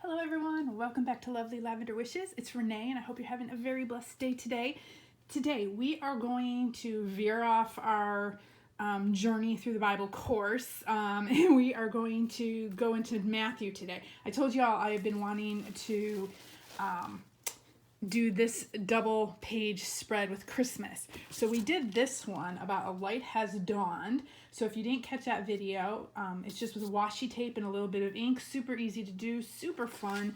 Hello everyone, welcome back to Lovely Lavender Wishes. It's Renee and I hope you're having a very blessed day today. Today we are going to veer off our journey through the Bible course and we are going to go into Matthew today. I told y'all I have been wanting to do this double page spread with Christmas. So we did this one about a light has dawned. So if you didn't catch that video, it's just with washi tape and a little bit of ink. Super easy to do, super fun.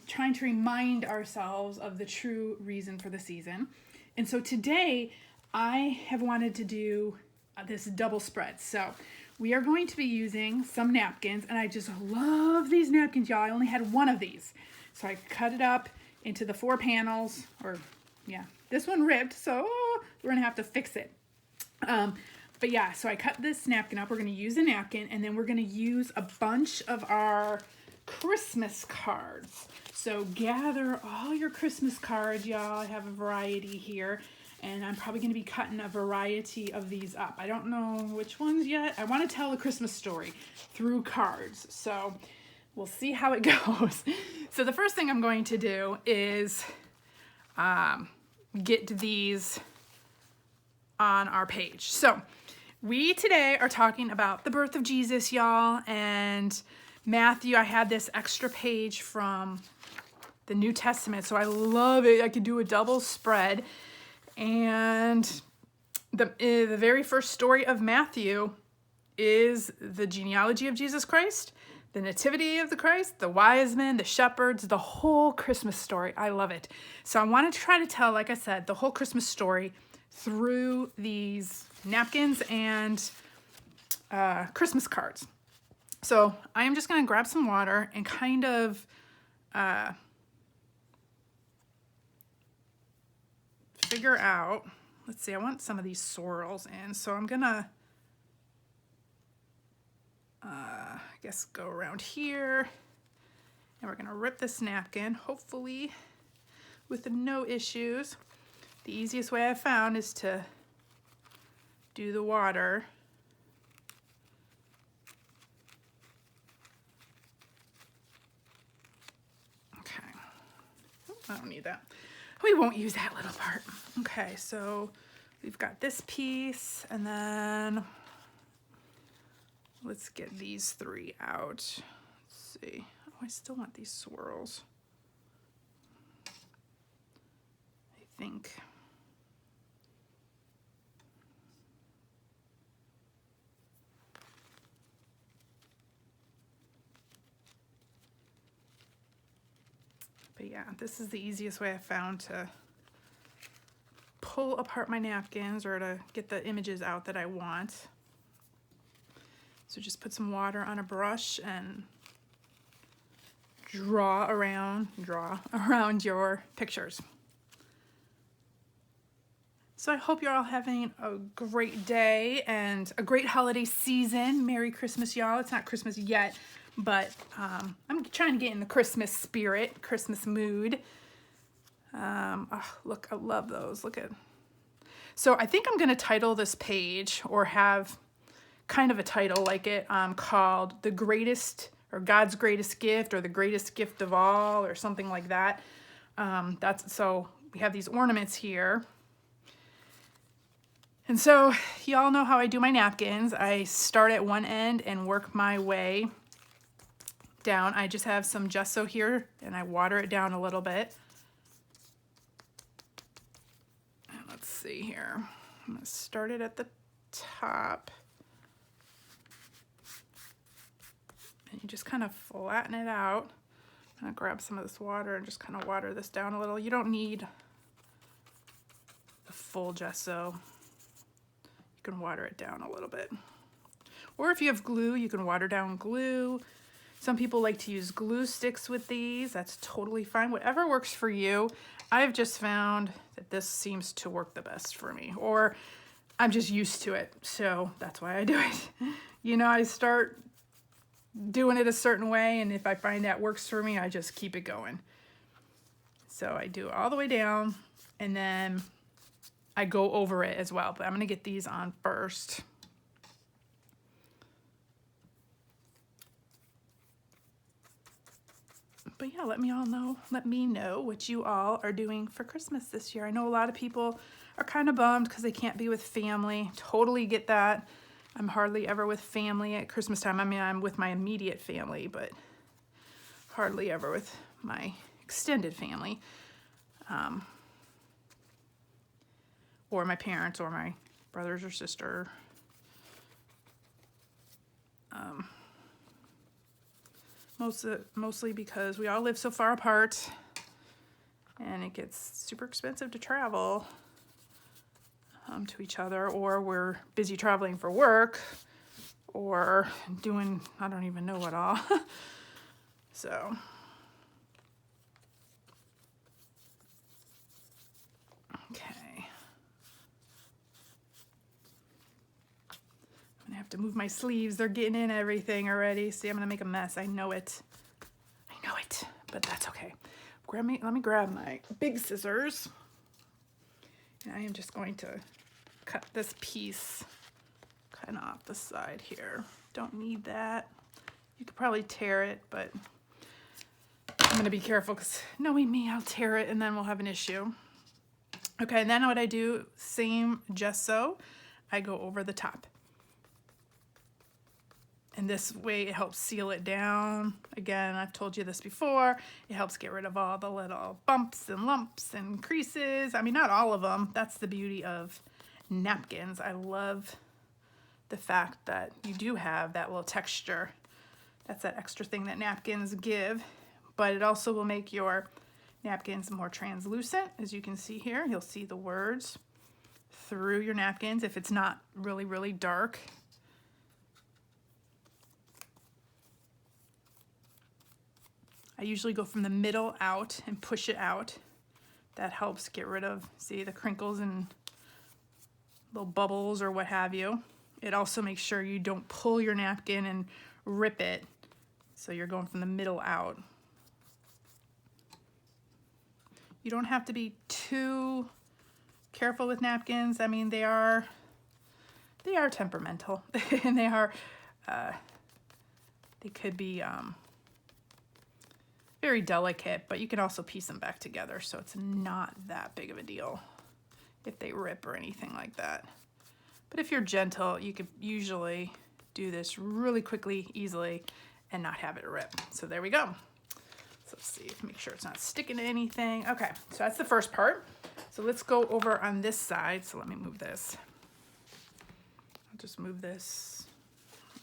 Trying to remind ourselves of the true reason for the season. And so today I have wanted to do this double spread. So we are going to be using some napkins, and I just love these napkins, y'all. I only had one of these. So I cut it up into the 4 panels, or yeah, this one ripped, so we're gonna have to fix it. But yeah, so I cut this napkin up. We're gonna use a napkin, and then we're gonna use a bunch of our Christmas cards. So gather all your Christmas cards, y'all. I have a variety here, and I'm probably gonna be cutting a variety of these up. I don't know which ones yet. I wanna tell a Christmas story through cards, so we'll see how it goes. So the first thing I'm going to do is get these on our page. So we today are talking about the birth of Jesus, y'all, and Matthew. I had this extra page from the New Testament, so I love it. I could do a double spread. And the very first story of Matthew is the genealogy of Jesus Christ, the nativity of the Christ, the wise men, the shepherds, the whole Christmas story. I love it. So I wanted to try to tell, like I said, the whole Christmas story through these napkins and Christmas cards. So I am just going to grab some water and kind of figure out, let's see, I want some of these swirls in. So I'm going to I guess go around here, and we're gonna rip this napkin, hopefully with no issues. The easiest way I found is to do the water. Okay, I don't need that. We won't use that little part. Okay, so we've got this piece, and then let's get these 3 out. Let's see. Oh, I still want these swirls. I think. But yeah, this is the easiest way I found to pull apart my napkins or to get the images out that I want. So just put some water on a brush and draw around your pictures. So I hope you're all having a great day and a great holiday season. Merry Christmas, y'all. It's not Christmas yet, but I'm trying to get in the Christmas spirit, Christmas mood. Oh, look, I love those. Look at. So I think I'm going to title this page, or have kind of a title like it, called The Greatest, or God's Greatest Gift, or The Greatest Gift of All, or something like that. So we have these ornaments here. And so y'all know how I do my napkins. I start at one end and work my way down. I just have some gesso here and I water it down a little bit. And let's see here. I'm gonna start it at the top. And you just kind of flatten it out. I'm gonna grab some of this water and just kind of water this down a little. You don't need the full gesso. You can water it down a little bit. Or if you have glue, you can water down glue. Some people like to use glue sticks with these. That's totally fine. Whatever works for you. I've just found that this seems to work the best for me, or I'm just used to it. So that's why I do it. You know, I start doing it a certain way, and if I find that works for me, I just keep it going. So I do it all the way down, and then I go over it as well, but I'm gonna get these on first. But yeah, let me know what you all are doing for Christmas this year. I know a lot of people are kind of bummed because they can't be with family. Totally get that. I'm hardly ever with family at Christmas time. I mean, I'm with my immediate family, but hardly ever with my extended family. Or my parents or my brothers or sister. Mostly because we all live so far apart and it gets super expensive to travel to each other, or we're busy traveling for work or doing I don't even know what all. So okay, I'm gonna have to move my sleeves. They're getting in everything already. See, I'm gonna make a mess. I know it, but that's okay. Let me grab my big scissors, and I am just going to cut this piece kind of off the side here. Don't need that. You could probably tear it, but I'm gonna be careful because knowing me, I'll tear it and then we'll have an issue. Okay, and then what I do, same gesso, I go over the top. And this way it helps seal it down. Again, I've told you this before. It helps get rid of all the little bumps and lumps and creases. I mean, not all of them. That's the beauty of napkins. I love the fact that you do have that little texture. That's that extra thing that napkins give. But it also will make your napkins more translucent. As you can see here, you'll see the words through your napkins if it's not really, really dark. I usually go from the middle out and push it out. That helps get rid of, see, the crinkles and little bubbles or what have you. It also makes sure you don't pull your napkin and rip it. So you're going from the middle out. You don't have to be too careful with napkins. I mean, they are temperamental and they could be very delicate, but you can also piece them back together, so it's not that big of a deal if they rip or anything like that. But if you're gentle, you could usually do this really quickly, easily, and not have it rip. So there we go. So let's see, make sure it's not sticking to anything. Okay, so that's the first part. So let's go over on this side. So let me move this. I'll just move this,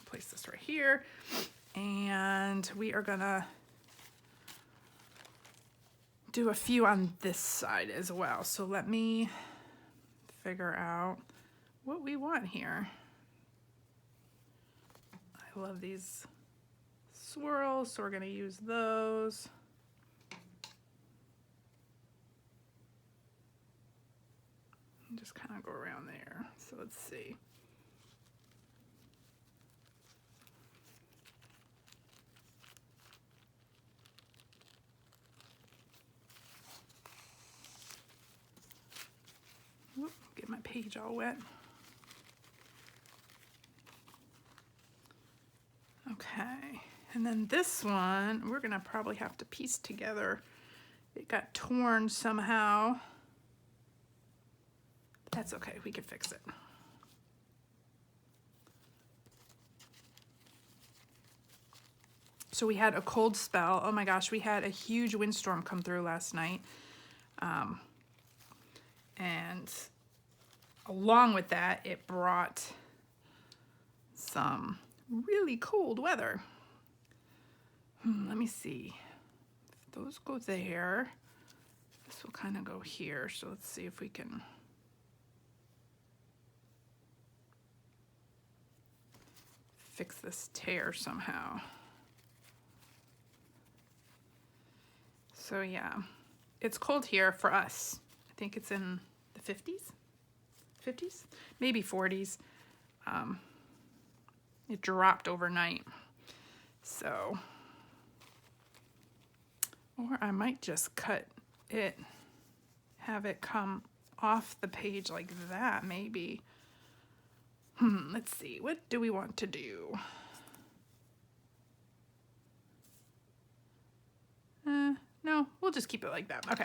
place this right here. And we are gonna do a few on this side as well. So let me figure out what we want here. I love these swirls, so we're gonna use those. And just kind of go around there. So let's see. Whoop, get my page all wet. Okay, and then this one, we're gonna probably have to piece together. It got torn somehow. That's okay, we can fix it. So we had a cold spell. Oh my gosh, we had a huge windstorm come through last night. And along with that, it brought some really cold weather. Let me see. If those go there, this will kind of go here. So let's see if we can fix this tear somehow. So yeah, it's cold here for us. I think it's in the 50s, maybe 40s. It dropped overnight. So, or I might just cut it, have it come off the page like that, maybe. Let's see, what do we want to do? just keep it like that. Okay.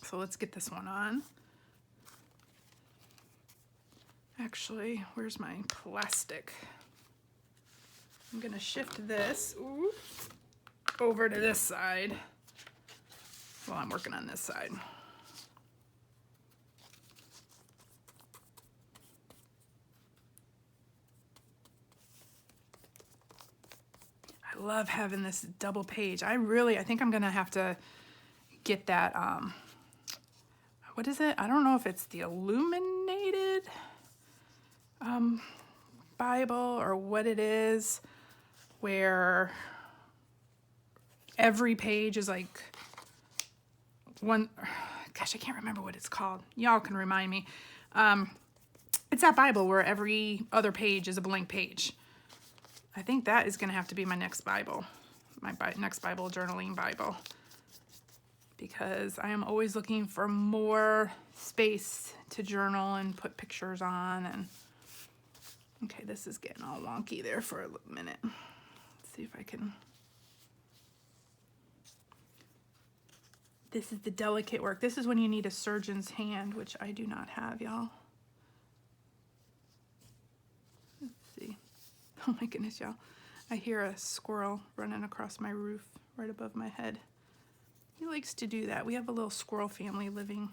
So let's get this one on. Actually, where's my plastic? I'm gonna shift this over to this side while I'm working on this side. I love having this double page. I think I'm gonna have to get that, what is it? I don't know if it's the illuminated Bible or what it is, where every page is like one, gosh, I can't remember what it's called. Y'all can remind me. It's that Bible where every other page is a blank page. I think that is going to have to be my next Bible, next Bible, journaling Bible, because I am always looking for more space to journal and put pictures on. And okay, this is getting all wonky there for a minute. Let's see if I can. This is the delicate work. This is when you need a surgeon's hand, which I do not have, y'all. Let's see. Oh my goodness, y'all. I hear a squirrel running across my roof right above my head. He likes to do that. We have a little squirrel family living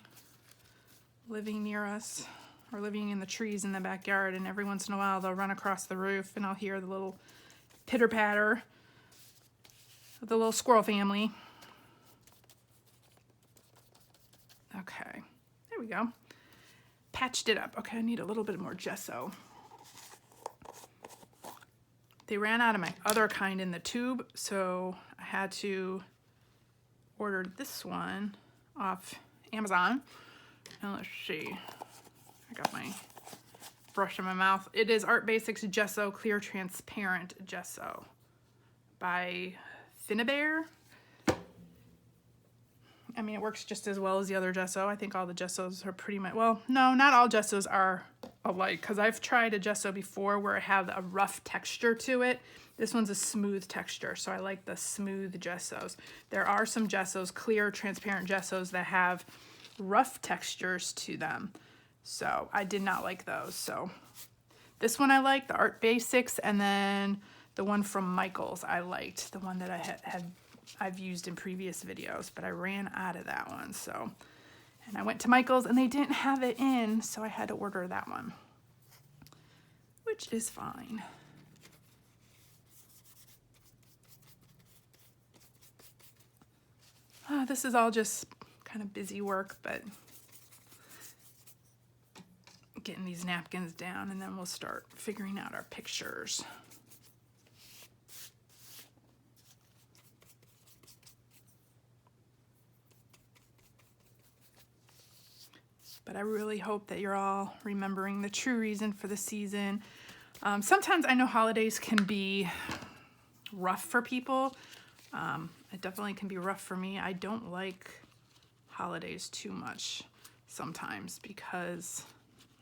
near us, or living in the trees in the backyard, and every once in a while they'll run across the roof and I'll hear the little pitter patter of the little squirrel family. Okay, there we go. Patched it up. Okay, I need a little bit more gesso. They ran out of my other kind in the tube, so I had to order this one off Amazon. And let's see. I got my brush in my mouth. It is Art Basics Gesso Clear Transparent Gesso by Lavender. I mean, it works just as well as the other gesso. I think all the gessos are pretty much, well, no, not all gessos are alike, because I've tried a gesso before where it had a rough texture to it. This one's a smooth texture, so I like the smooth gessos. There are some gessos, clear, transparent gessos, that have rough textures to them. So I did not like those. So this one I liked, the Art Basics, and then the one from Michaels I liked, the one that I've used in previous videos, but I ran out of that one. So, and I went to Michaels and they didn't have it in, so I had to order that one, which is fine. This is all just kind of busy work, but getting these napkins down, and then we'll start figuring out our pictures. But I really hope that you're all remembering the true reason for the season. Sometimes I know holidays can be rough for people. It definitely can be rough for me. I don't like holidays too much sometimes because,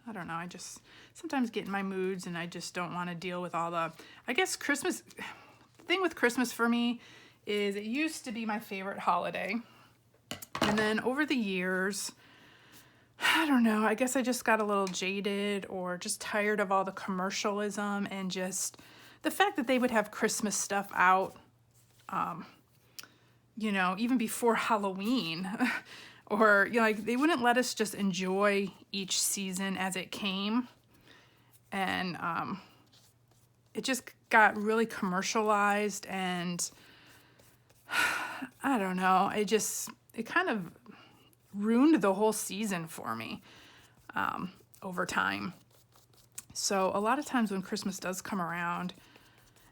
I don't know, I just sometimes get in my moods and I just don't want to deal with all the, I guess Christmas, the thing with Christmas for me is it used to be my favorite holiday. And then over the years, I don't know, I guess I just got a little jaded or just tired of all the commercialism and just the fact that they would have Christmas stuff out, you know, even before Halloween, or, you know, like they wouldn't let us just enjoy each season as it came. And it just got really commercialized, and I don't know, it kind of ruined the whole season for me over time. So a lot of times when Christmas does come around,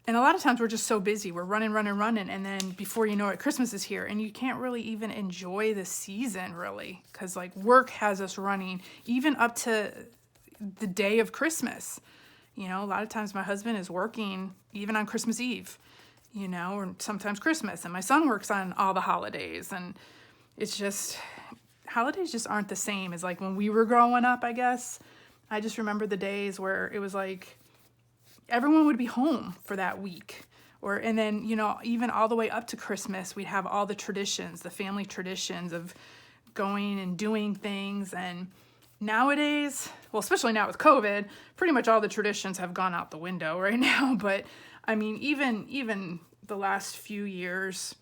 and a lot of times we're just so busy, we're running, and then before you know it, Christmas is here, and you can't really even enjoy the season, really, because like work has us running even up to the day of Christmas. You know, a lot of times my husband is working even on Christmas Eve, you know, or sometimes Christmas, and my son works on all the holidays, and it's just, holidays just aren't the same as like when we were growing up, I guess. I just remember the days where it was like everyone would be home for that week, And then, you know, even all the way up to Christmas, we'd have all the traditions, the family traditions of going and doing things. And nowadays, well, especially now with COVID, pretty much all the traditions have gone out the window right now. But I mean, even the last few years,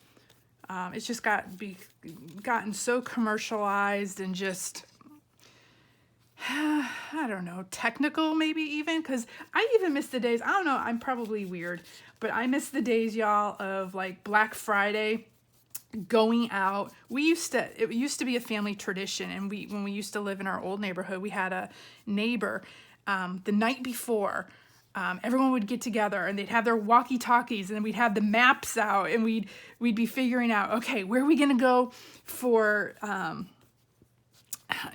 it's just gotten so commercialized and just, I don't know, technical maybe even, because I even miss the days, I don't know, I'm probably weird, but I miss the days, y'all, of like Black Friday, going out. It used to be a family tradition, and when we used to live in our old neighborhood, we had a neighbor, the night before, everyone would get together and they'd have their walkie-talkies, and then we'd have the maps out, and we'd be figuring out, okay, where are we gonna go for,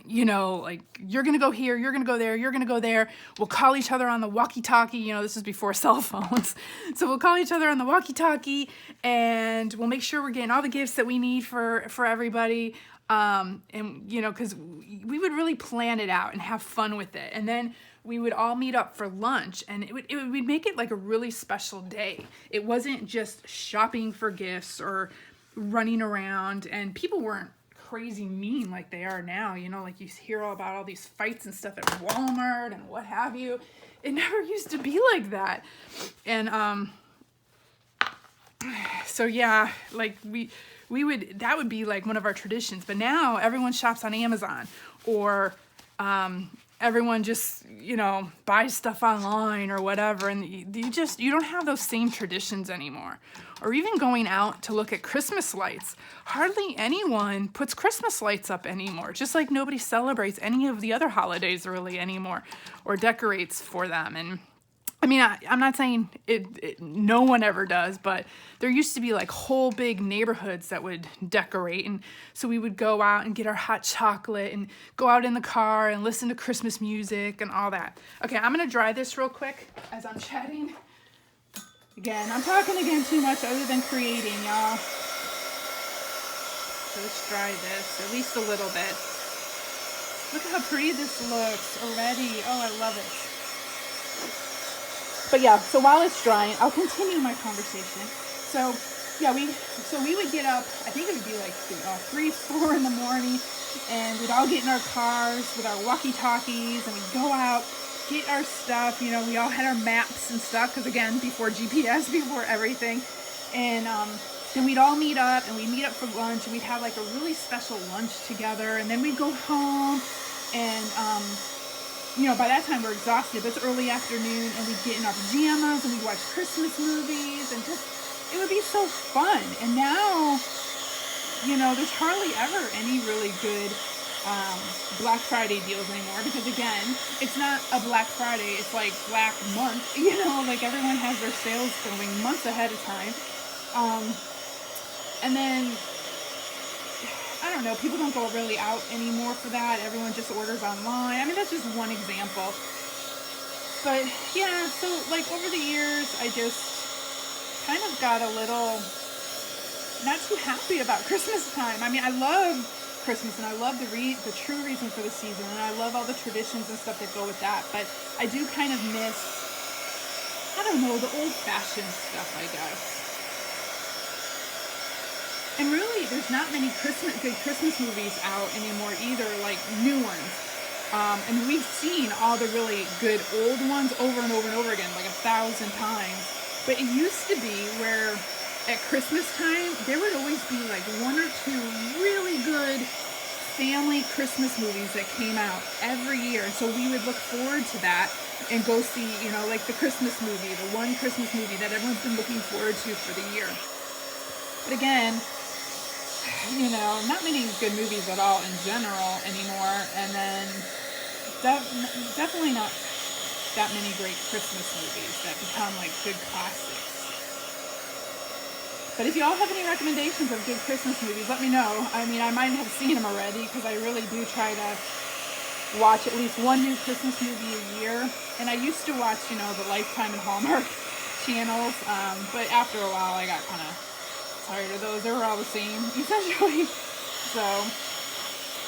you know, like, you're gonna go here, you're gonna go there, you're gonna go there. We'll call each other on the walkie-talkie. You know, this is before cell phones. So we'll call each other on the walkie-talkie, and we'll make sure we're getting all the gifts that we need for everybody. And, you know, because we would really plan it out and have fun with it. And then we would all meet up for lunch, and we'd make it like a really special day. It wasn't just shopping for gifts or running around, and people weren't crazy mean like they are now, you know, like you hear about all these fights and stuff at Walmart and what have you. It never used to be like that. And so yeah, like that would be like one of our traditions. But now everyone shops on Amazon, or everyone just, you know, buys stuff online or whatever, and you don't have those same traditions anymore. Or even going out to look at Christmas lights. Hardly anyone puts Christmas lights up anymore, just like nobody celebrates any of the other holidays really anymore, or decorates for them. And I mean, I'm not saying no one ever does, but there used to be like whole big neighborhoods that would decorate. And so we would go out and get our hot chocolate and go out in the car and listen to Christmas music and all that. Okay, I'm gonna dry this real quick as I'm chatting. Again, I'm talking again too much other than creating, y'all. So let's dry this, at least a little bit. Look how pretty this looks already. Oh, I love it. But yeah, so while it's drying, I'll continue my conversation. So yeah, we would get up, I think it would be like 3, 4 in the morning, and we'd all get in our cars with our walkie-talkies, and we'd go out, get our stuff. You know, we all had our maps and stuff, because again, before GPS, before everything. And then we'd all meet up, and we'd meet up for lunch, and we'd have like a really special lunch together, and then we'd go home, and you know, by that time we're exhausted, but it's early afternoon, and we'd get in our pajamas, and we'd watch Christmas movies, and just, it would be so fun. And now, you know, there's hardly ever any really good Black Friday deals anymore, because again, it's not a Black Friday, it's like Black Month, you know, like everyone has their sales going months ahead of time. And then, I don't know, people don't go really out anymore for that. Everyone just orders online. I mean, that's just one example. But yeah, so like over the years, I just kind of got a little not too happy about Christmas time. I mean, I love Christmas, and I love the true reason for the season, and I love all the traditions and stuff that go with that. But I do kind of miss, I don't know, the old-fashioned stuff, I guess. And really, there's not many good Christmas movies out anymore either, like new ones. And we've seen all the really good old ones over and over and over again, like 1,000 times. But it used to be where at Christmas time, there would always be like 1 or 2 really good family Christmas movies that came out every year. And so we would look forward to that and go see, you know, like the Christmas movie, the one Christmas movie that everyone's been looking forward to for the year. But again, you know, not many good movies at all in general anymore. And then definitely not that many great Christmas movies that become like good classics. But if y'all have any recommendations of good Christmas movies, let me know. I mean, I might have seen them already, because I really do try to watch at least one new Christmas movie a year. And I used to watch, you know, the Lifetime and Hallmark channels, but after a while I got kind of tired of those. They were all the same, essentially. So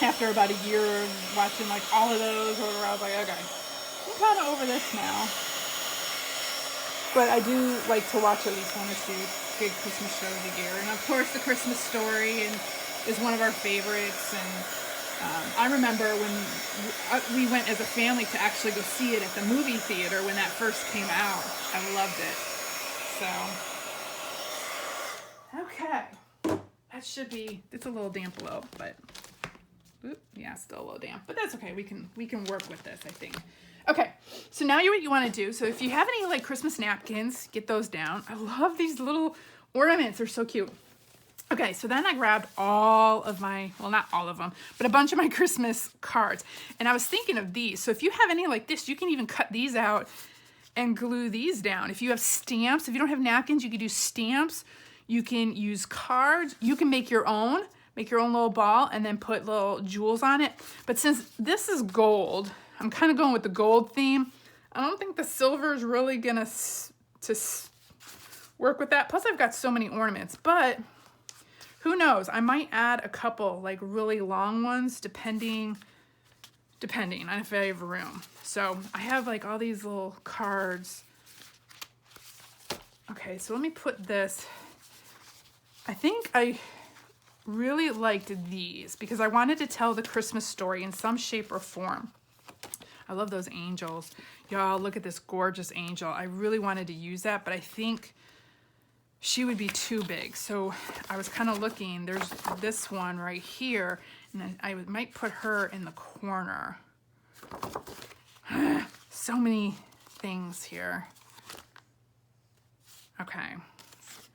after about a year of watching like all of those, I was like, okay, I'm kind of over this now. But I do like to watch at least 1 or 2 good Christmas shows a year. And of course, The Christmas Story is one of our favorites. And I remember when we went as a family to actually go see it at the movie theater when that first came out. I loved it. So, okay. That should be, it's a little damp below, but, yeah, still a little damp. But that's okay. We can work with this, I think. Okay, so now what you want to do, so if you have any like Christmas napkins, get those down. I love these little ornaments. They're so cute. Okay, so then I grabbed all of my, well, not all of them, but a bunch of my Christmas cards. And I was thinking of these. So if you have any like this, you can even cut these out and glue these down. If you have stamps, if you don't have napkins, you can do stamps. You can use cards. You can make your own little ball and then put little jewels on it. But since this is gold, I'm kind of going with the gold theme. I don't think the silver is really going to work with that. Plus, I've got so many ornaments. But who knows? I might add a couple, like really long ones, depending on if I have room. So I have like all these little cards. Okay, so let me put this. I think I really liked these because I wanted to tell the Christmas story in some shape or form. I love those angels. Y'all, look at this gorgeous angel. I really wanted to use that, but I think she would be too big. So I was kind of looking. There's this one right here, and then I might put her in the corner. So many things here. Okay.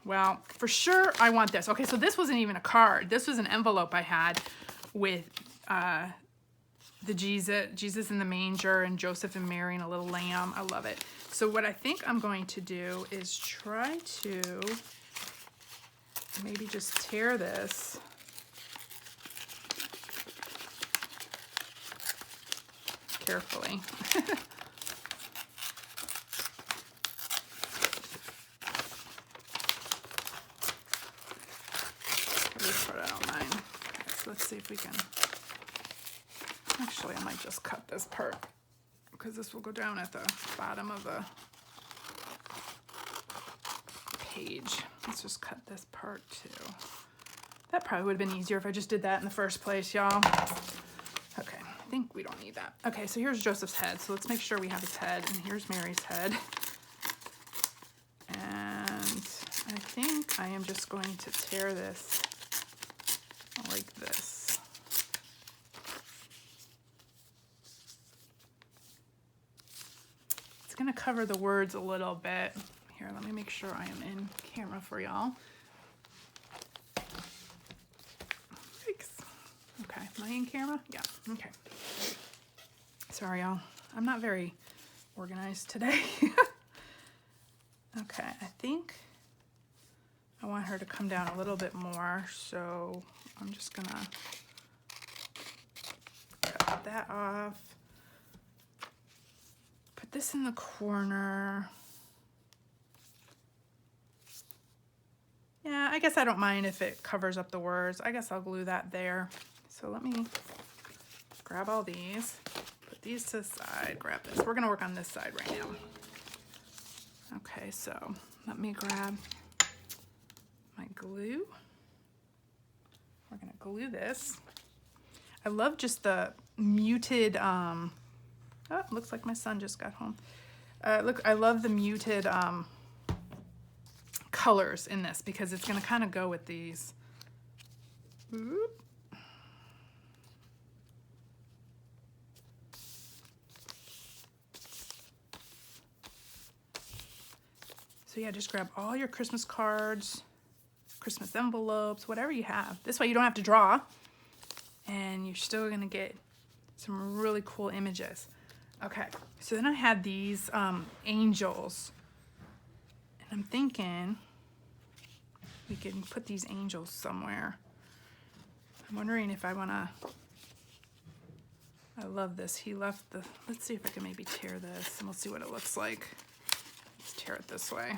Well, for sure, I want this. Okay, so this wasn't even a card. This was an envelope I had with the Jesus in the manger and Joseph and Mary and a little lamb. I love it. So what I think I'm going to do is try to maybe just tear this. Carefully. I don't mind. Okay, so let's see if we can. Actually, I might just cut this part because this will go down at the bottom of the page. Let's just cut this part too. That probably would have been easier if I just did that in the first place, y'all. Okay, I think we don't need that. Okay, so here's Joseph's head. So let's make sure we have his head, and here's Mary's head. And I think I am just going to tear this like this. It's going to cover the words a little bit. Here, let me make sure I am in camera for y'all. Thanks. Okay, am I in camera? Yeah, okay. Sorry, y'all. I'm not very organized today. Okay, I think I want her to come down a little bit more, so I'm just gonna cut that off. Put this in the corner. Yeah, I guess I don't mind if it covers up the words. I guess I'll glue that there. So let me grab all these, put these to the side, grab this. We're gonna work on this side right now. Okay, so let me grab my glue. We're gonna glue this. I love just the muted, oh, looks like my son just got home. Look, I love the muted colors in this because it's gonna kind of go with these. Oop. So yeah, just grab all your Christmas cards, Christmas envelopes, whatever you have. This way you don't have to draw, and you're still gonna get some really cool images. Okay, so then I had these angels, and I'm thinking we can put these angels somewhere. I'm wondering if I wanna, I love this. He left the, let's see if I can maybe tear this, and we'll see what it looks like. Let's tear it this way.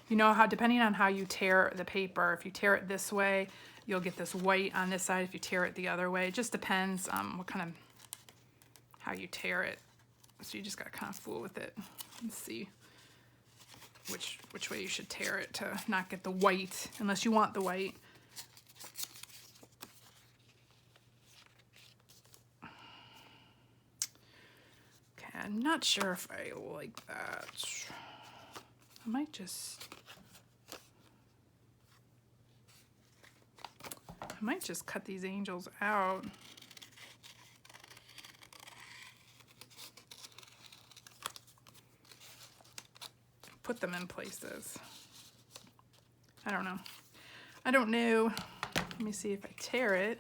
You know how, depending on how you tear the paper, if you tear it this way, you'll get this white on this side. If you tear it the other way, it just depends on what kind of, how you tear it. So you just gotta kind of fool with it and see which way you should tear it to not get the white, unless you want the white. Okay, I'm not sure if I like that. I might just cut these angels out. Put them in places. I don't know. I don't know. Let me see if I tear it,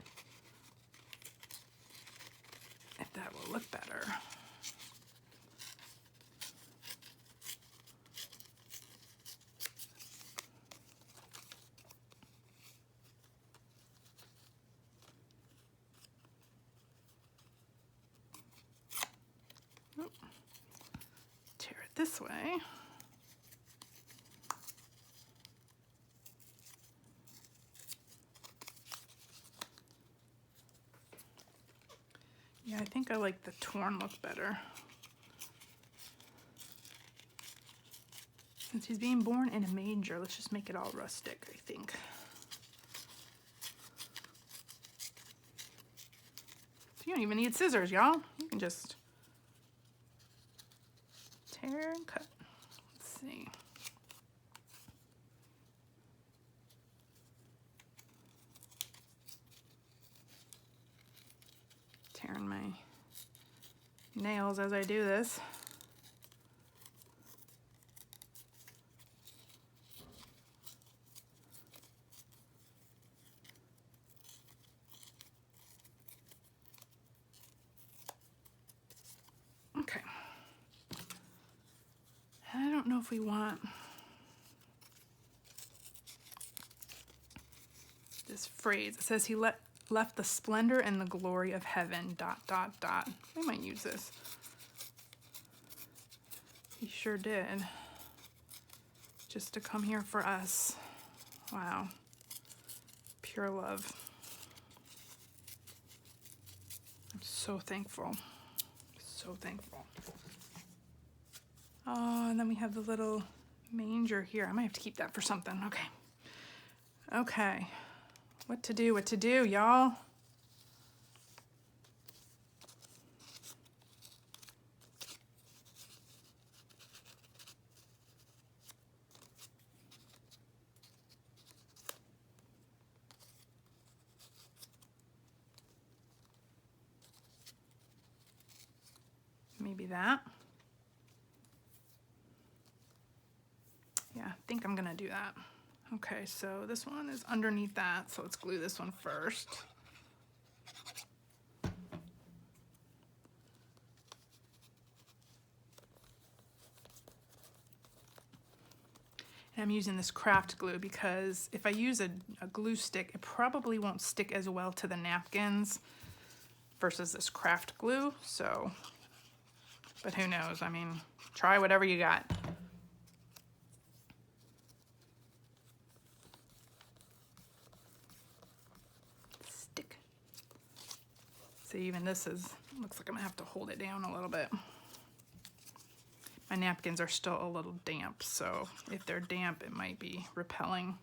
if that will look better. Oop. Tear it this way. Yeah, I think I like the torn look better. Since he's being born in a manger, let's just make it all rustic, I think. So you don't even need scissors, y'all. You can just tear and cut. Let's see. Tearing my nails as I do this. Okay. I don't know if we want this phrase. It says he left the splendor and the glory of heaven, ... We might use this. He sure did. Just to come here for us. Wow. Pure love. I'm so thankful. So thankful. Oh, and then we have the little manger here. I might have to keep that for something. Okay. Okay. What to do, y'all? Maybe that. Yeah, I think I'm gonna do that. Okay, so this one is underneath that, so let's glue this one first. And I'm using this craft glue because if I use a glue stick, it probably won't stick as well to the napkins versus this craft glue, so, but who knows? I mean, try whatever you got. Stick. See, even this looks like I'm gonna have to hold it down a little bit. My napkins are still a little damp, so if they're damp, it might be repelling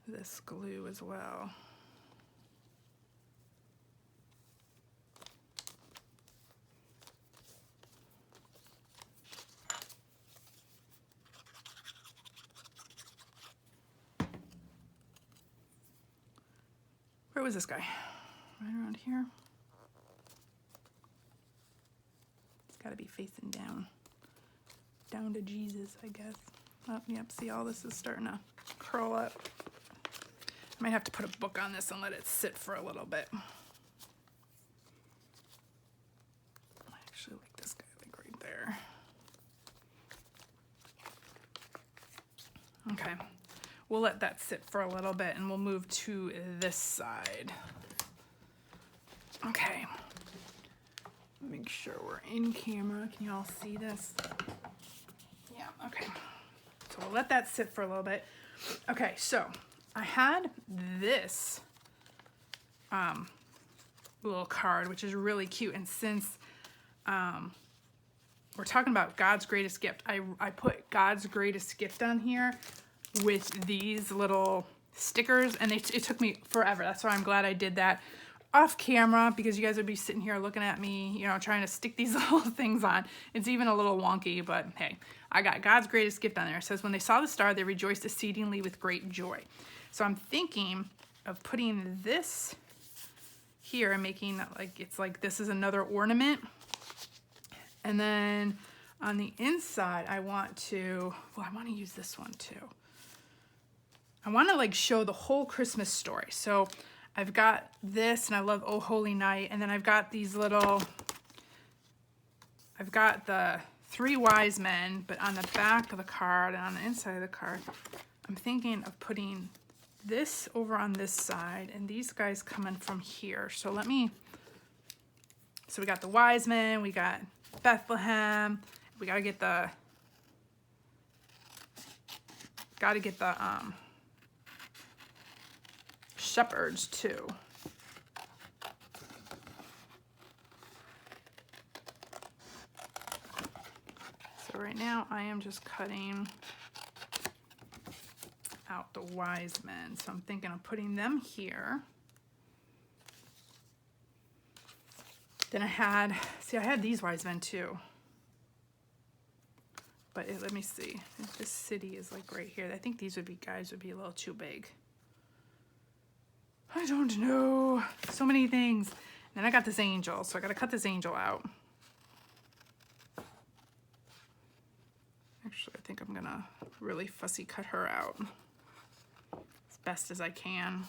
this glue as well. Where was this guy? Right around here? It's gotta be facing down. Down to Jesus, I guess. Oh, yep, see, all this is starting to curl up. I might have to put a book on this and let it sit for a little bit. I actually like this guy, like right there. Okay, we'll let that sit for a little bit and we'll move to this side. Okay, make sure we're in camera. Can you all see this? Yeah, okay. So we'll let that sit for a little bit. Okay, so I had this little card, which is really cute. And since we're talking about God's greatest gift. I put God's greatest gift on here with these little stickers, and it took me forever. That's why I'm glad I did that off camera, because you guys would be sitting here looking at me, you know, trying to stick these little things on. It's even a little wonky, but hey, I got God's greatest gift on there. It says, when they saw the star, they rejoiced exceedingly with great joy. So I'm thinking of putting this here and making like, it's like this is another ornament. And then on the inside, I want to use this one too. I want to like show the whole Christmas story. So I've got this, and I love Oh Holy Night. And then I've got these little, I've got the 3 wise men, but on the back of the card and on the inside of the card, I'm thinking of putting this over on this side and these guys coming from here. So so we got the wise men, we got Bethlehem, we gotta get the shepherds too. So right now I am just cutting out the wise men. So I'm thinking of putting them here. Then I had these wise men too. But let me see. This city is like right here. I think these guys would be a little too big. I don't know. So many things. And then I got this angel, so I gotta cut this angel out. Actually, I think I'm gonna really fussy cut her out as best as I can.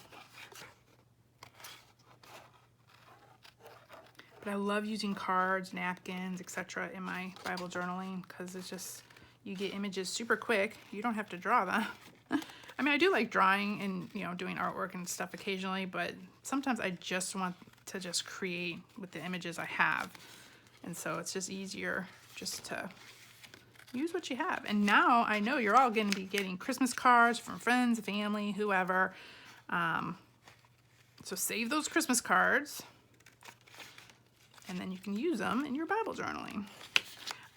But I love using cards, napkins, etc. in my Bible journaling, because it's just, you get images super quick. You don't have to draw them. I mean, I do like drawing and, you know, doing artwork and stuff occasionally, but sometimes I just want to just create with the images I have. And so it's just easier just to use what you have. And now I know you're all going to be getting Christmas cards from friends, family, whoever. So save those Christmas cards, and then you can use them in your Bible journaling.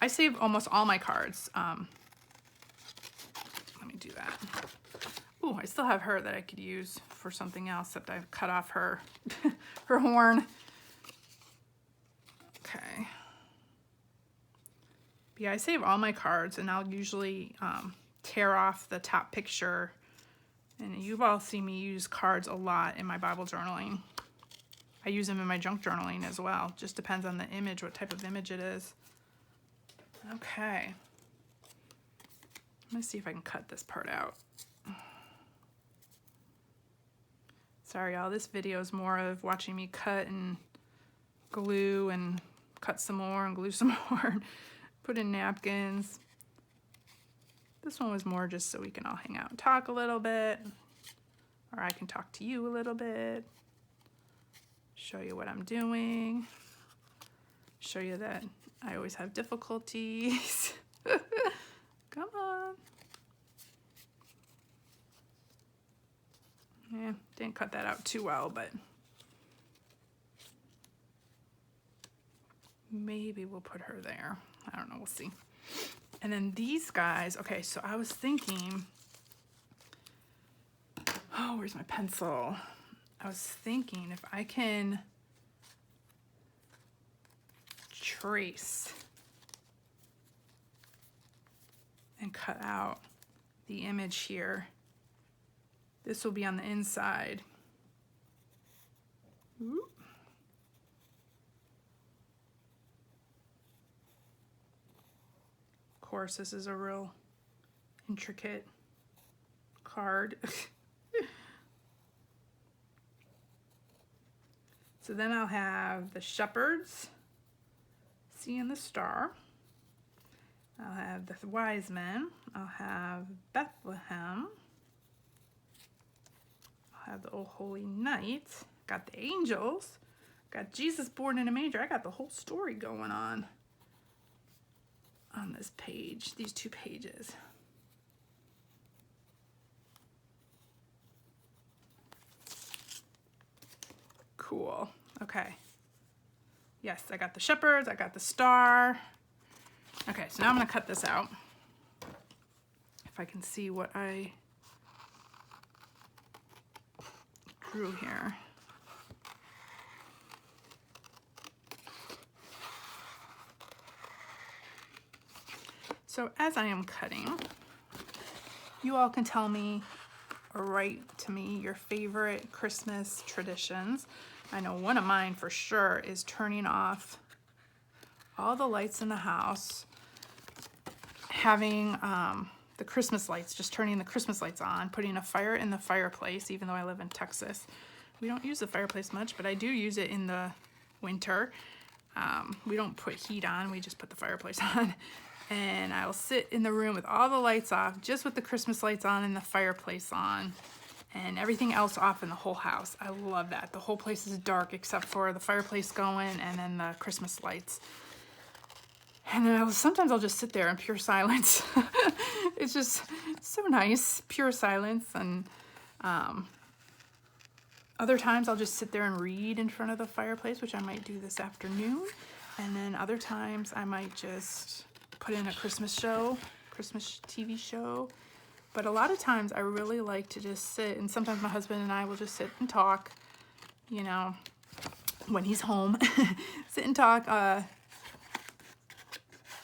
I save almost all my cards. Let me do that. Oh, I still have her that I could use for something else, except I've cut off her her horn. Okay. But yeah, I save all my cards, and I'll usually tear off the top picture. And you've all seen me use cards a lot in my Bible journaling. I use them in my junk journaling as well. Just depends on the image, what type of image it is. Okay. Let me see if I can cut this part out. Sorry, y'all. This video is more of watching me cut and glue and cut some more and glue some more. Put in napkins. This one was more just so we can all hang out and talk a little bit. Or I can talk to you a little bit. Show you what I'm doing. Show you that I always have difficulties. Come on. Yeah, didn't cut that out too well, but maybe we'll put her there. I don't know, we'll see. And then these guys, okay, so I was thinking, oh, where's my pencil? I was thinking if I can trace and cut out the image here. This will be on the inside. Ooh. Of course, this is a real intricate card. So then I'll have the shepherds seeing the star. I'll have the wise men. I'll have Bethlehem. I'll have the Oh Holy Night. Got the angels. Got Jesus born in a manger. I got the whole story going on this page, these 2 pages. Cool. Okay. Yes, I got the shepherds. I got the star. Okay, so now I'm gonna cut this out. If I can see what I drew here. So as I am cutting, you all can tell me or write to me your favorite Christmas traditions. I know one of mine for sure is turning off all the lights in the house, having the Christmas lights, just turning the Christmas lights on, putting a fire in the fireplace, even though I live in Texas. We don't use the fireplace much, but I do use it in the winter. We don't put heat on, we just put the fireplace on. And I'll sit in the room with all the lights off, just with the Christmas lights on and the fireplace on, and everything else off in the whole house. I love that. The whole place is dark except for the fireplace going and then the Christmas lights. And then sometimes I'll just sit there in pure silence. It's just so nice, pure silence. And other times I'll just sit there and read in front of the fireplace, which I might do this afternoon. And then other times I might just put in a Christmas show, Christmas TV show. But a lot of times I really like to just sit, and sometimes my husband and I will just sit and talk, you know, when he's home. Sit and talk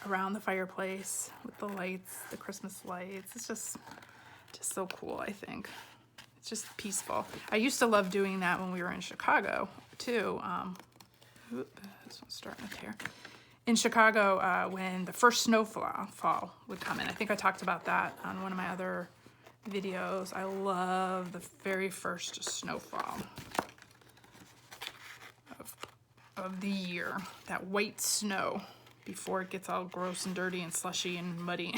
around the fireplace with the lights, the Christmas lights. It's just so cool, I think. It's just peaceful. I used to love doing that when we were in Chicago too. This one's starting to tear. In Chicago, when the first snowfall would come in. I think I talked about that on one of my other videos. I love the very first snowfall of the year. That white snow before it gets all gross and dirty and slushy and muddy.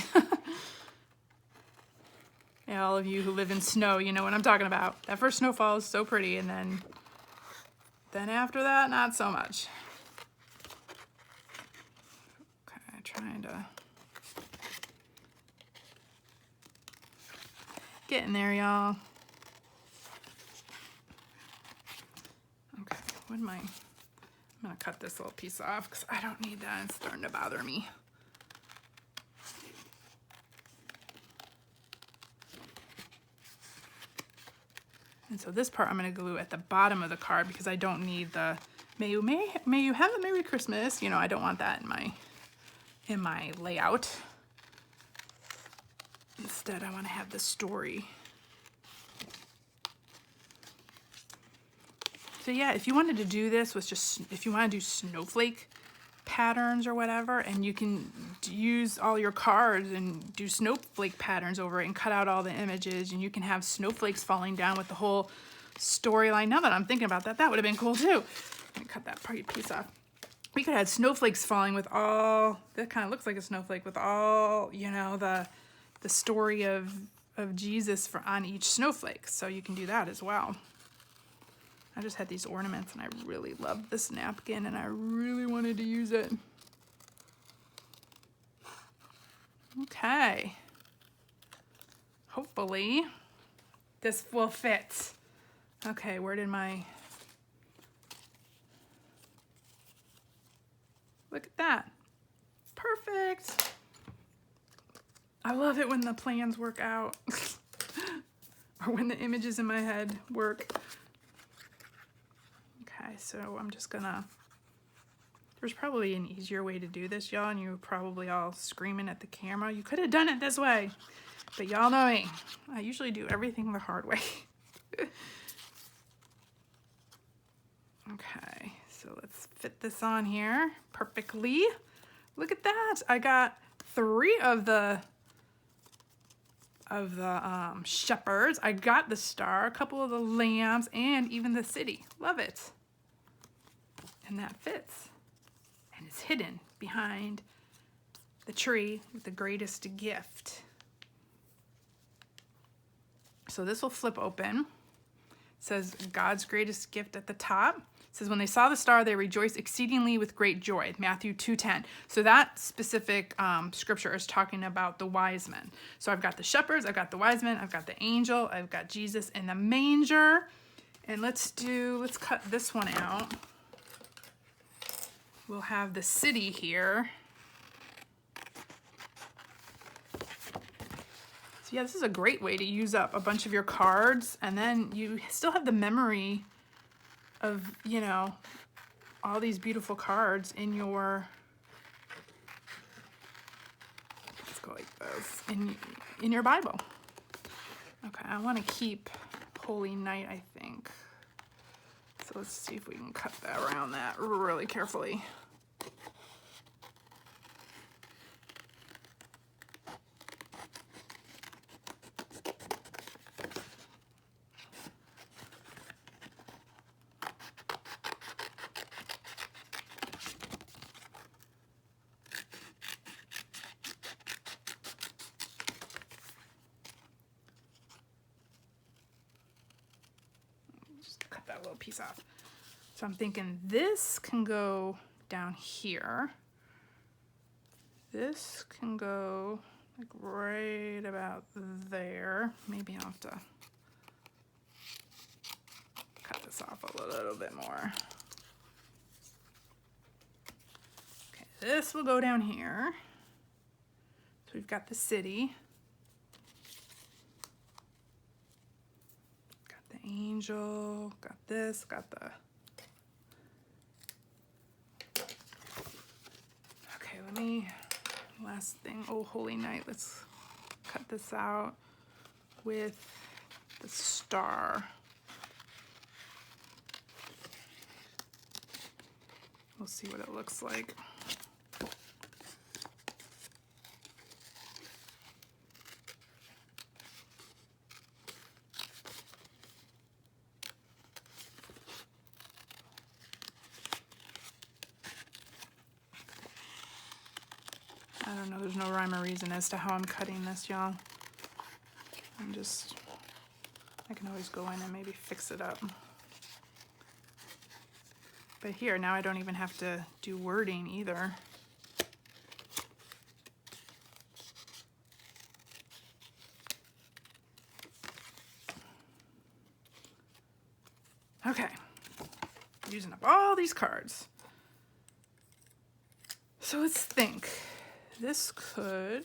Yeah, all of you who live in snow, you know what I'm talking about. That first snowfall is so pretty, and then after that, not so much. Okay, trying to get in there, y'all. Okay, I'm gonna cut this little piece off because I don't need that. It's starting to bother me. And so this part I'm going to glue at the bottom of the card because I don't need the may you have a Merry Christmas. You know, I don't want that in my layout. Instead, I want to have the story. So yeah, if you wanted to do this with if you want to do snowflake patterns or whatever, and you can use all your cards and do snowflake patterns over it and cut out all the images, and you can have snowflakes falling down with the whole storyline. Now that I'm thinking about that, that would have been cool too. Let me cut that piece off. We could have snowflakes falling with all, that kind of looks like a snowflake, with all, you know, the story of Jesus on each snowflake. So you can do that as well. I just had these ornaments and I really loved this napkin and I really wanted to use it. Okay. Hopefully this will fit. Okay, where did my... Look at that. Perfect. I love it when the plans work out. Or when the images in my head work. Okay, so I'm just gonna, there's probably an easier way to do this, y'all, and you're probably all screaming at the camera. You could have done it this way, but y'all know me. I usually do everything the hard way. Okay, so let's fit this on here perfectly. Look at that. I got 3 of the shepherds. I got the star, a couple of the lambs, and even the city. Love it. And that fits. And it's hidden behind the tree with the greatest gift. So this will flip open. It says God's greatest gift at the top. It says when they saw the star, they rejoiced exceedingly with great joy. Matthew 2:10. So that specific scripture is talking about the wise men. So I've got the shepherds, I've got the wise men, I've got the angel, I've got Jesus in the manger. And let's cut this one out. We'll have the city here. yeah, this is a great way to use up a bunch of your cards, and then you still have the memory of, you know, all these beautiful cards in your, let's go like this, in your Bible. Okay, I want to keep Holy Night, I think. So let's see if we can cut that around that really carefully. Just cut that little piece off. So I'm thinking this can go down here. This can go like right about there. Maybe I'll have to cut this off a little bit more. Okay, this will go down here. So we've got the city. Got the angel, got this, got the... Okay, let me... Last thing, oh, Holy Night. Let's cut this out with the star. We'll see what it looks like. I don't know, there's no rhyme or reason as to how I'm cutting this, y'all. I can always go in and maybe fix it up. But here, now I don't even have to do wording either. Okay, using up all these cards. So let's think. This could...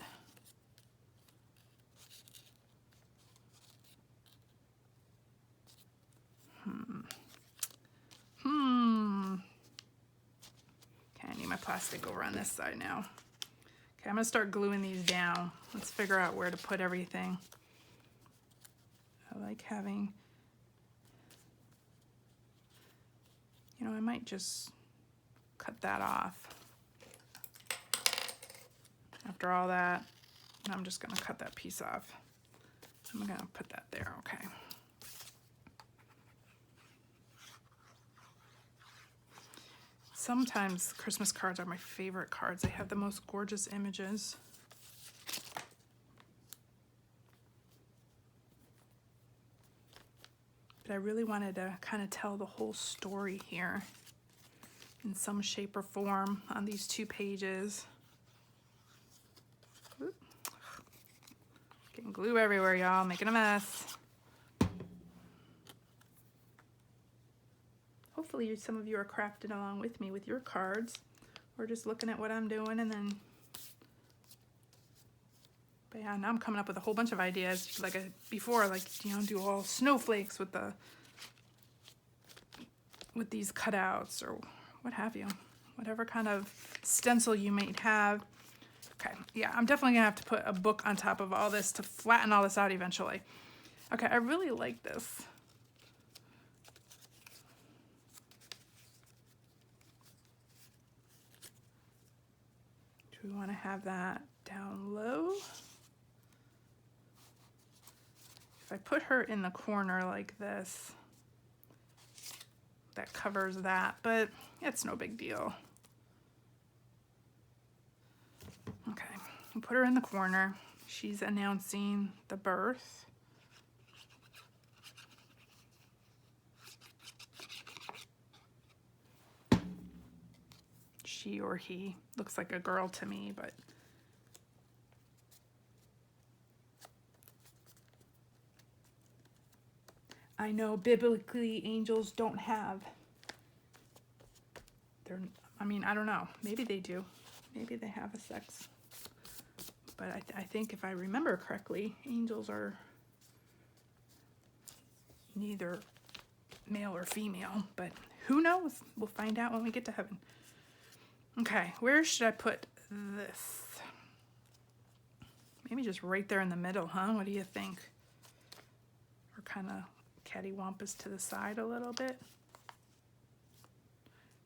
Okay, I need my plastic over on this side now. Okay, I'm gonna start gluing these down. Let's figure out where to put everything. I like having... You know, I might just cut that off. After all that, I'm just gonna cut that piece off. I'm gonna put that there, okay. Sometimes Christmas cards are my favorite cards. They have the most gorgeous images. But I really wanted to kind of tell the whole story here in some shape or form on these 2 pages. Oop. Getting glue everywhere, y'all, making a mess. Hopefully some of you are crafting along with me with your cards, or just looking at what I'm doing, and then, but yeah, now I'm coming up with a whole bunch of ideas, like before, like, you know, do all snowflakes with these cutouts, or what have you, whatever kind of stencil you might have. Okay, yeah, I'm definitely gonna have to put a book on top of all this to flatten all this out eventually. Okay, I really like this. Do we want to have that down low? If I put her in the corner like this, that covers that, but it's no big deal. Okay, I'll put her in the corner. She's announcing the birth. She or he, looks like a girl to me, but I know biblically angels don't have, I mean, I don't know, maybe they do. Maybe they have a sex. But I think if I remember correctly, angels are neither male or female, but who knows? We'll find out when we get to heaven. Okay, where should I put this? Maybe just right there in the middle, huh? What do you think? Or kind of cattywampus to the side a little bit?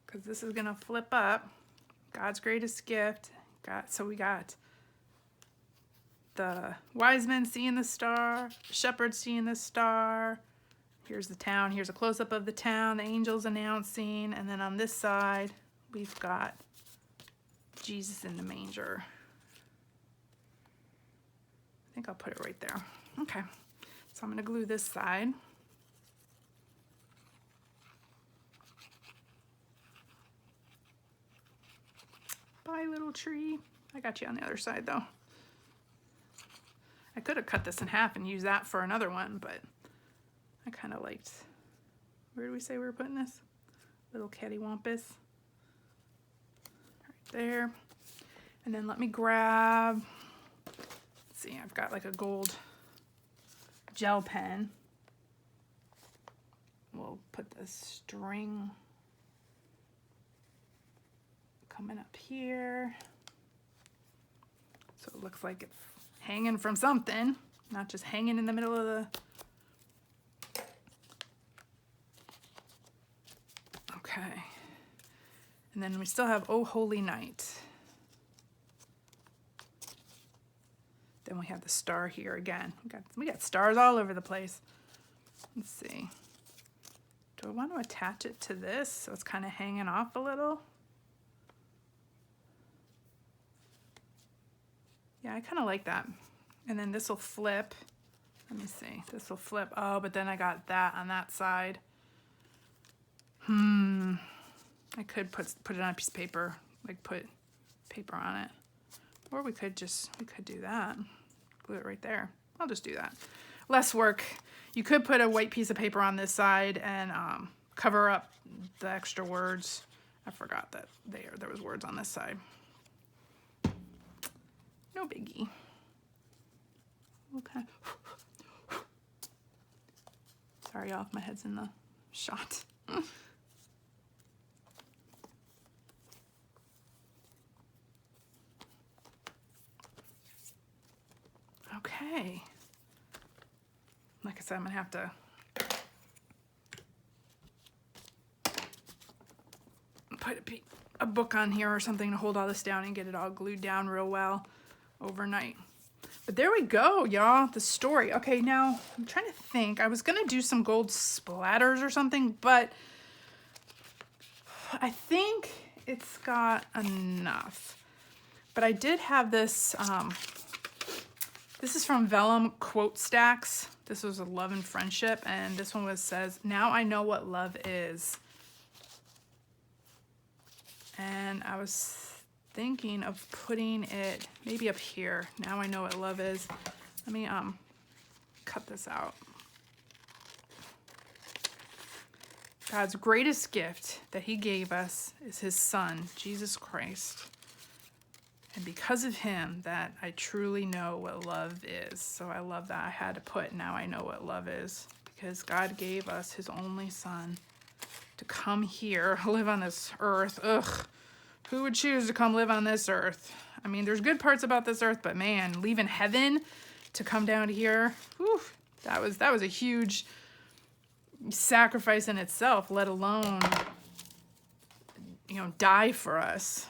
Because this is going to flip up. God's greatest gift. So we got the wise men seeing the star, shepherds seeing the star. Here's the town. Here's a close-up of the town, the angels announcing. And then on this side, we've got Jesus in the manger. I think I'll put it right there. Okay, so I'm going to glue this side. Bye, little tree. I got you on the other side, though. I could have cut this in half and used that for another one, but I kind of liked... Where do we say we were putting this? Little cattywampus. Right there. And then let me grab... See, I've got like a gold gel pen. We'll put the string coming up here. So it looks like it's hanging from something, not just hanging in the middle of the... Okay. And then we still have Oh Holy Night. Then we have the star here again. We got stars all over the place. Let's see. Do I want to attach it to this so it's kind of hanging off a little? Yeah, I kind of like that. And then this will flip. Let me see. This will flip. Oh, but then I got that on that side. I could put it on a piece of paper, like put paper on it. Or we could do that. Glue it right there. I'll just do that. Less work. You could put a white piece of paper on this side and cover up the extra words. I forgot that there was words on this side. No biggie. Okay. Sorry, y'all, if my head's in the shot. Okay. Like I said, I'm gonna have to put a book on here or something to hold all this down and get it all glued down real well overnight. But there we go, y'all, the story. Okay, now I'm trying to think. I was gonna do some gold splatters or something, but I think it's got enough. But I did have this, this is from Vellum Quote Stacks. This was a love and friendship, and this one says, "Now I know what love is." And I was thinking of putting it maybe up here. Now I know what love is. Let me cut this out. God's greatest gift that he gave us is his son, Jesus Christ. And because of him, that I truly know what love is. So I love that I had to put, now I know what love is. Because God gave us his only son to come here, live on this earth. Ugh, who would choose to come live on this earth? I mean, there's good parts about this earth, but man, leaving heaven to come down here, whew, that was a huge sacrifice in itself, let alone, die for us.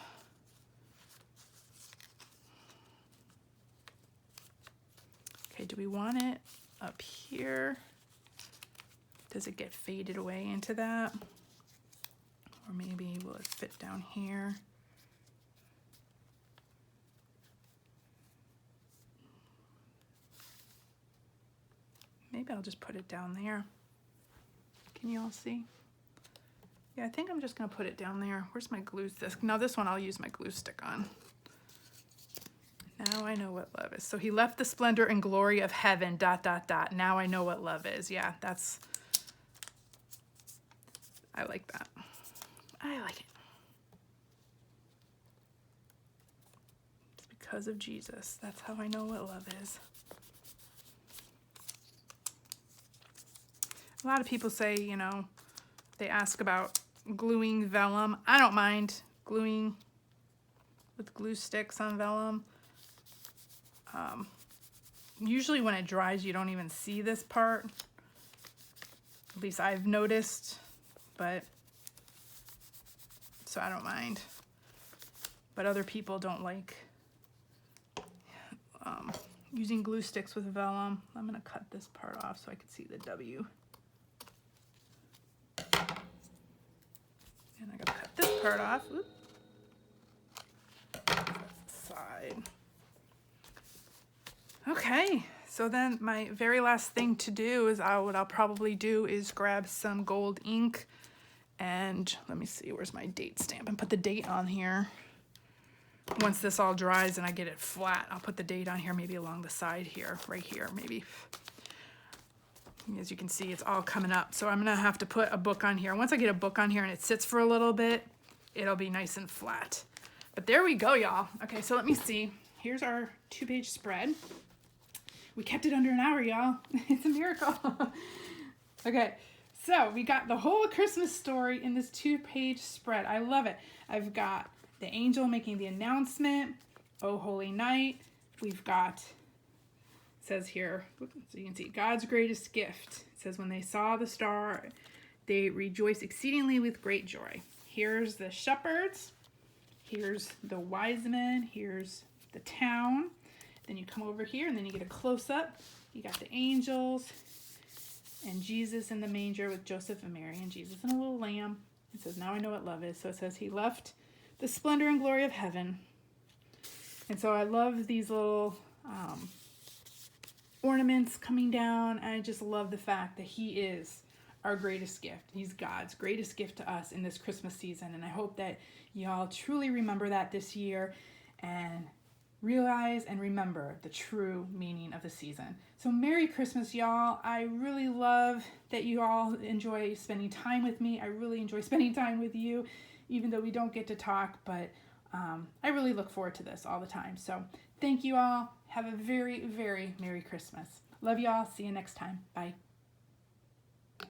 Okay, do we want it up here? Does it get faded away into that? Or maybe will it fit down here? Maybe I'll just put it down there. Can you all see? Yeah, I think I'm just gonna put it down there. Where's my glue stick? Now this one I'll use my glue stick on. Now I know what love is. So he left the splendor and glory of heaven, ... Now I know what love is. Yeah, I like that. I like it. It's because of Jesus. That's how I know what love is. A lot of people say, you know, they ask about gluing vellum. I don't mind gluing with glue sticks on vellum. Usually when it dries, you don't even see this part. At least I've noticed, but so I don't mind. But other people don't like using glue sticks with vellum. I'm gonna cut this part off so I can see the W. And I gotta cut this part off. Oop. That's the side. Okay, so then my very last thing to do is what I'll probably do is grab some gold ink and let me see, where's my date stamp, and put the date on here. Once this all dries and I get it flat, I'll put the date on here, maybe along the side here, right here, maybe. As you can see, it's all coming up. So I'm gonna have to put a book on here. Once I get a book on here and it sits for a little bit, it'll be nice and flat. But there we go, y'all. Okay, so let me see. Here's our 2-page spread. We kept it under an hour, y'all. It's a miracle. Okay, so we got the whole Christmas story in this 2-page spread. I love it. I've got the angel making the announcement, Oh Holy Night. We've got, it says here, so you can see, God's greatest gift. It says, when they saw the star, they rejoiced exceedingly with great joy. Here's the shepherds. Here's the wise men. Here's the town. Then you come over here and then you get a close-up. You got the angels and Jesus in the manger with Joseph and Mary and Jesus and a little lamb. It says, now I know what love is. So it says he left the splendor and glory of heaven. And so I love these little ornaments coming down. And I just love the fact that he is our greatest gift. He's God's greatest gift to us in this Christmas season. And I hope that y'all truly remember that this year and realize and remember the true meaning of the season. So Merry Christmas, y'all. I really love that you all enjoy spending time with me. I really enjoy spending time with you, even though we don't get to talk, but I really look forward to this all the time. So thank you all. Have a very, very Merry Christmas. Love y'all. See you next time. Bye.